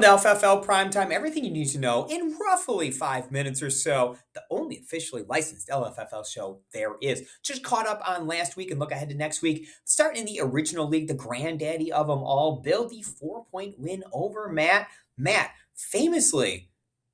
The LFFL Primetime, everything you need to know in roughly 5 minutes or so. The only officially licensed LFFL show there is. Just caught up on last week and look ahead to next week. Starting in the original league, the granddaddy of them all, Bill, the 4 point win over Matt. Matt famously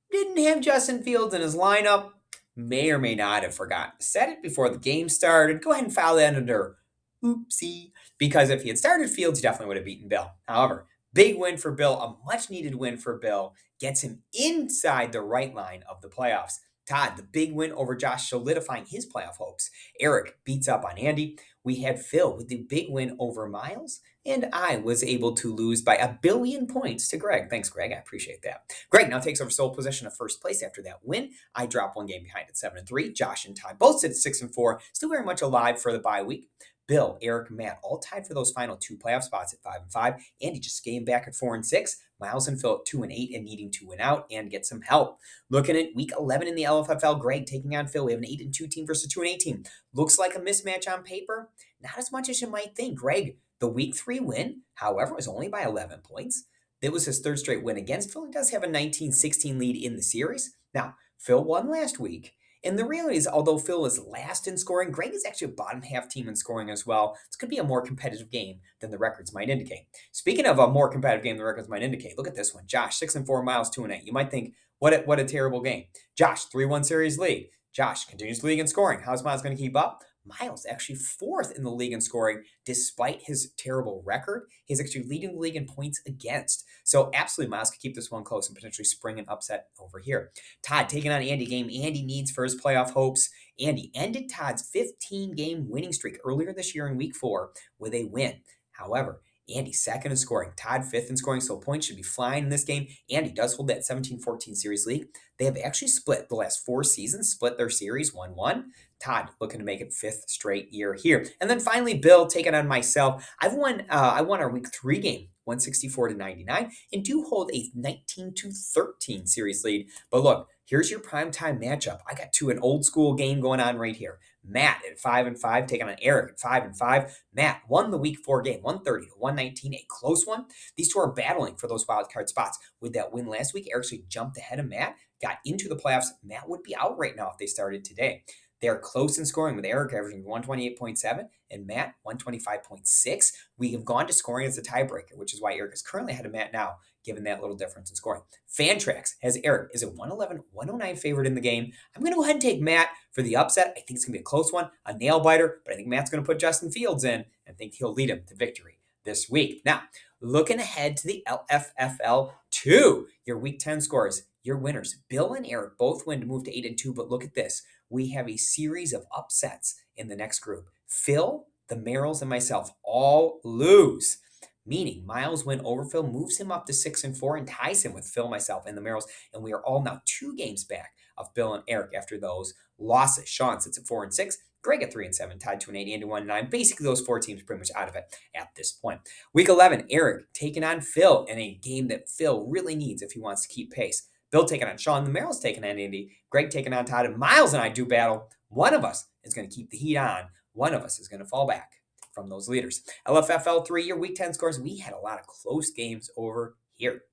didn't have Justin Fields in his lineup. May or may not have forgotten. Said it before the game started. Go ahead and file that under oopsie. Because if he had started Fields, he definitely would have beaten Bill. However, big win for Bill, a much needed win for Bill, gets him inside the right line of the playoffs. Todd, the big win over Josh, solidifying his playoff hopes. Eric beats up on Andy. We had Phil with the big win over Miles. And I was able to lose by 1 billion points to Greg. Thanks, Greg. I appreciate that. Greg now takes over sole possession of first place after that win. I drop one game behind at 7-3. Josh and Ty both sit at 6-4, still very much alive for the bye week. Bill, Eric, Matt, all tied for those final two playoff spots at 5-5. Andy just game back at 4-6. Miles and Phil at 2-8 and needing to win out and get some help. Looking at week 11 in the LFFL, Greg taking on Phil. We have an 8-2 team versus a 2-8 team. Looks like a mismatch on paper. Not as much as you might think. Greg, the week 3 win, however, was only by 11 points. It was his third straight win against Phil. He does have a 19-16 lead in the series. Now, Phil won last week. And the reality is, although Phil is last in scoring, Greg is actually a bottom half team in scoring as well. This could be a more competitive game than the records might indicate. Speaking of a more competitive game than the records might indicate, look at this one. Josh, 6-4, Miles, 2-8. You might think, what a terrible game. Josh, 3-1 series lead. Josh continues to lead in scoring. How's Miles going to keep up? Miles actually fourth in the league in scoring despite his terrible record. He's actually leading the league in points against. So absolutely, Miles could keep this one close and potentially spring an upset over here. Todd taking on Andy game. Andy needs for his playoff hopes. Andy ended Todd's 15-game winning streak earlier this year in week 4 with a win. However, Andy second in scoring, Todd fifth in scoring, so points should be flying in this game. Andy does hold that 17-14 series lead. They have actually split the last 4 seasons, split their series 1-1. Todd looking to make it 5th straight year here. And then finally, Bill taking on myself. I won our week 3 game, 164-99, and do hold a 19-13 series lead. But look, here's your primetime matchup. I got an old school game going on right here. Matt at 5-5 taking on Eric at 5-5. Matt won the week 4 game, 130-119, a close one. These two are battling for those wild card spots. With that win last week, Eric actually jumped ahead of Matt, got into the playoffs. Matt would be out right now if they started today. They are close in scoring with Eric averaging 128.7 and Matt 125.6. We have gone to scoring as a tiebreaker, which is why Eric is currently ahead of Matt now, given that little difference in scoring. Fantrax has Eric is a 111-109 favorite in the game. I'm going to go ahead and take Matt for the upset. I think it's going to be a close one, a nail biter, but I think Matt's going to put Justin Fields in and think he'll lead him to victory this week. Now, looking ahead to the LFFL 2, your week 10 scores, your winners. Bill and Eric both win to move to 8-2, but look at this. We have a series of upsets in the next group. Phil, the Merrills, and myself all lose. Meaning Miles win over Phil, moves him up to 6-4, and ties him with Phil, myself, and the Merrills. And we are all now 2 games back of Bill and Eric after those losses. Sean sits at 4-6. Greg at 3-7, tied to an 8 and 1-9. Basically, those 4 teams pretty much out of it at this point. Week 11, Eric taking on Phil in a game that Phil really needs if he wants to keep pace. Bill taking on Sean, the Merrills taking on Andy, Greg taking on Todd, and Miles and I do battle. One of us is going to keep the heat on. One of us is going to fall back from those leaders. LFFL 3, your week 10 scores. We had a lot of close games over here.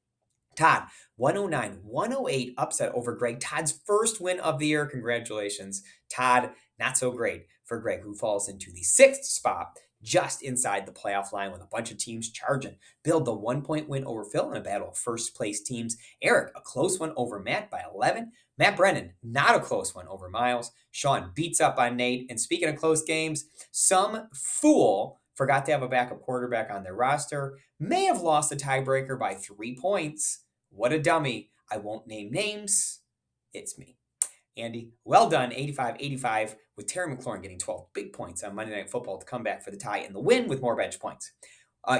Todd, 109-108 upset over Greg. Todd's first win of the year. Congratulations. Todd, not so great for Greg, who falls into the 6th spot, just inside the playoff line with a bunch of teams charging. Bill, the 1-point win over Phil in a battle of first place teams. Eric, a close one over Matt by 11. Matt Brennan, not a close one over Miles. Sean beats up on Nate. And speaking of close games, some fool forgot to have a backup quarterback on their roster, may have lost the tiebreaker by 3 points. What a dummy. I won't name names. It's me. Andy, well done, 85-85, with Terry McLaurin getting 12 big points on Monday Night Football to come back for the tie and the win with more bench points.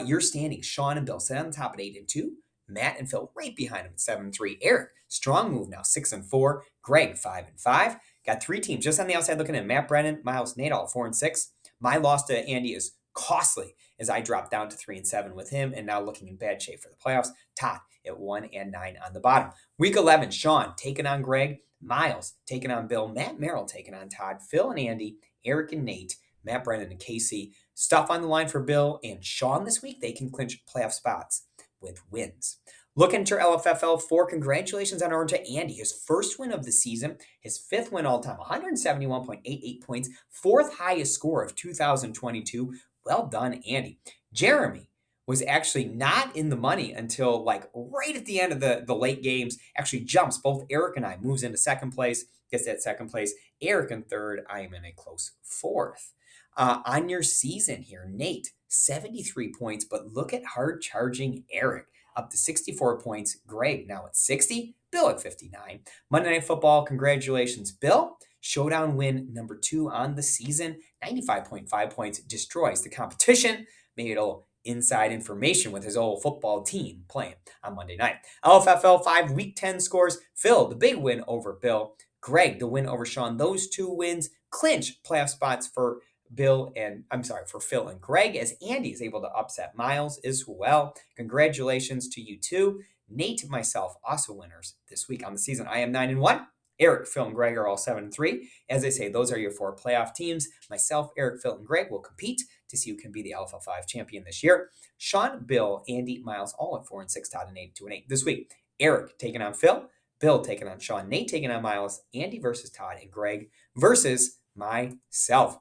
Your standings, Sean and Bill sit on the top at 8-2. Matt and Phil right behind him at 7-3. Eric, strong move now, 6-4. Greg, 5-5. Got 3 teams just on the outside looking at Matt Brennan, Miles, Nate, all 4-6. My loss to Andy is costly as I dropped down to 3-7 with him and now looking in bad shape for the playoffs. Todd at 1-9 on the bottom. Week 11, Sean taking on Greg, Miles taking on Bill, Matt Merrill taking on Todd, Phil and Andy, Eric and Nate, Matt Brennan and Casey. Stuff on the line for Bill and Sean this week. They can clinch playoff spots with wins. Looking at your LFFL 4, congratulations on over to Andy. His first win of the season, his fifth win all time, 171.88 points, fourth highest score of 2022. Well done, Andy. Jeremy was actually not in the money until like right at the end of the late games, actually jumps. Both Eric and I moves into second place, gets that second place. Eric in third, I am in a close fourth. On your season here, Nate, 73 points, but look at hard charging Eric up to 64 points. Greg now at 60. Bill at 59. Monday Night Football, congratulations, Bill. Showdown win number 2 on the season. 95.5 points, destroys the competition. Made a little inside information with his old football team playing on Monday night. LFFL 5 Week 10 scores. Phil, the big win over Bill. Greg, the win over Sean. Those two wins clinch playoff spots for for Phil and Greg, as Andy is able to upset Miles as well. Congratulations to you two. Nate and myself also winners this week on the season. I am 9-1. Eric, Phil, and Greg are all 7-3. As I say, those are your 4 playoff teams. Myself, Eric, Phil, and Greg will compete to see who can be the Alpha 5 champion this year. Sean, Bill, Andy, Miles, all at 4-6. Todd and Nate 2-8 this week. Eric taking on Phil, Bill taking on Sean, Nate taking on Miles, Andy versus Todd, and Greg versus myself.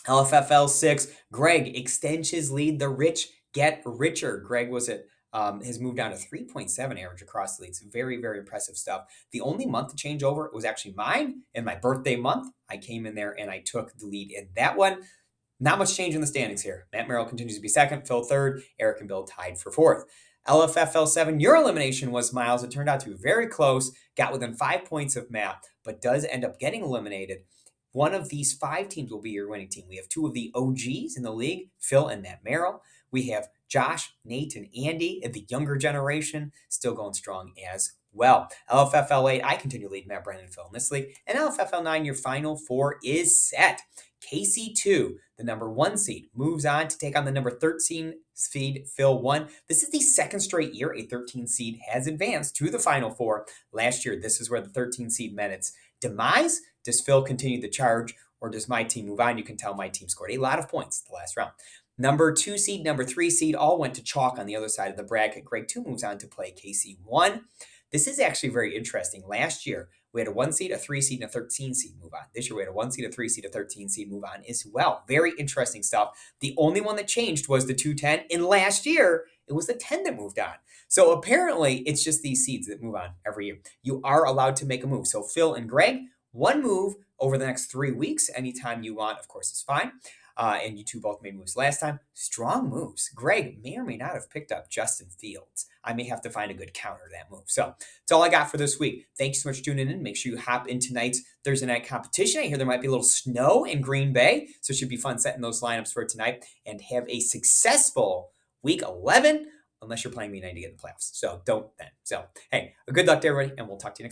LFFL 6, Greg extends his lead. The rich get richer. Greg has moved down to 3.7 average across the leagues. Very, very impressive stuff. The only month to change over was actually mine in my birthday month. I came in there and I took the lead in that one. Not much change in the standings here. Matt Merrill continues to be second, Phil third, Eric and Bill tied for fourth. LFFL 7, your elimination was Miles. It turned out to be very close, got within 5 points of Matt, but does end up getting eliminated. One of these 5 teams will be your winning team. We have 2 of the OGs in the league, Phil and Matt Merrill. We have Josh, Nate, and Andy, and the younger generation still going strong as well. LFFL 8, I continue leading Matt, Brandon, and Phil in this league. And LFFL 9, your final 4 is set. KC2, the number 1 seed, moves on to take on the number 13 seed, Phil 1. This is the second straight year a 13 seed has advanced to the final 4. Last year, this is where the 13 seed met its demise. Does Phil continue the charge, or does my team move on? You can tell my team scored a lot of points the last round. Number 2 seed, number 3 seed all went to chalk on the other side of the bracket. Greg 2 moves on to play KC1. This is actually very interesting. Last year, we had a 1 seed, a 3 seed, and a 13 seed move on. This year, we had a 1 seed, a 3 seed, a 13 seed move on as well. Very interesting stuff. The only one that changed was the 2-10. And last year, it was the 10 that moved on. So apparently, it's just these seeds that move on every year. You are allowed to make a move. So Phil and Greg, 1 move over the next 3 weeks. Anytime you want, of course, is fine. And you two both made moves last time. Strong moves. Greg may or may not have picked up Justin Fields. I may have to find a good counter to that move. So that's all I got for this week. Thank you so much for tuning in. Make sure you hop in tonight's Thursday night competition. I hear there might be a little snow in Green Bay, so it should be fun setting those lineups for tonight. And have a successful week 11, unless you're playing me tonight to get in the playoffs. So don't then. So, hey, good luck to everybody, and we'll talk to you next